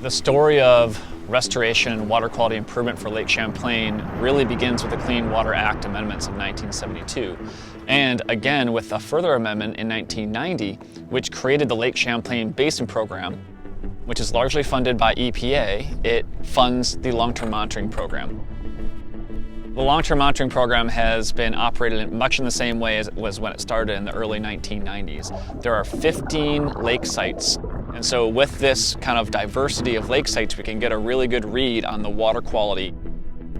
The story of restoration and water quality improvement for Lake Champlain really begins with the Clean Water Act amendments of 1972. And again with a further amendment in 1990, which created the Lake Champlain Basin Program, which is largely funded by EPA. It funds the long-term monitoring program. The long-term monitoring program has been operated in much in the same way as it was when it started in the early 1990s. There are 15 lake sites. And so with this kind of diversity of lake sites, we can get a really good read on the water quality,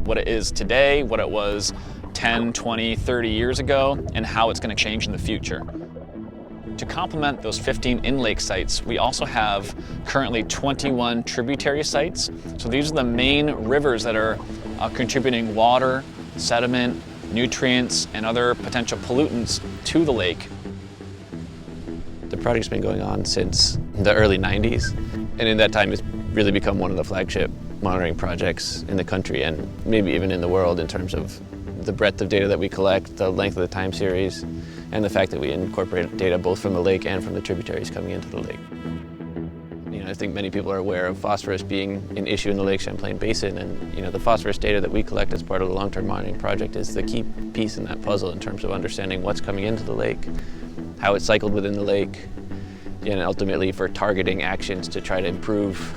what it is today, what it was 10, 20, 30 years ago, and how it's going to change in the future. To complement those 15 in-lake sites, we also have currently 21 tributary sites. So these are the main rivers that are contributing water, sediment, nutrients, and other potential pollutants to the lake. The project's been going on since the early 90s, and in that time it's really become one of the flagship monitoring projects in the country and maybe even in the world in terms of the breadth of data that we collect, the length of the time series, and the fact that we incorporate data both from the lake and from the tributaries coming into the lake. I think many people are aware of phosphorus being an issue in the Lake Champlain Basin, and the phosphorus data that we collect as part of the long-term monitoring project is the key piece in that puzzle in terms of understanding what's coming into the lake, how it's cycled within the lake, and ultimately for targeting actions to try to improve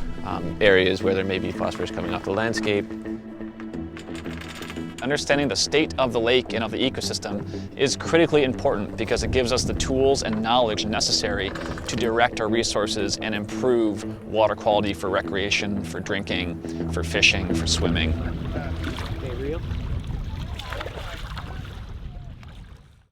areas where there may be phosphorus coming off the landscape. Understanding the state of the lake and of the ecosystem is critically important because it gives us the tools and knowledge necessary to direct our resources and improve water quality for recreation, for drinking, for fishing, for swimming.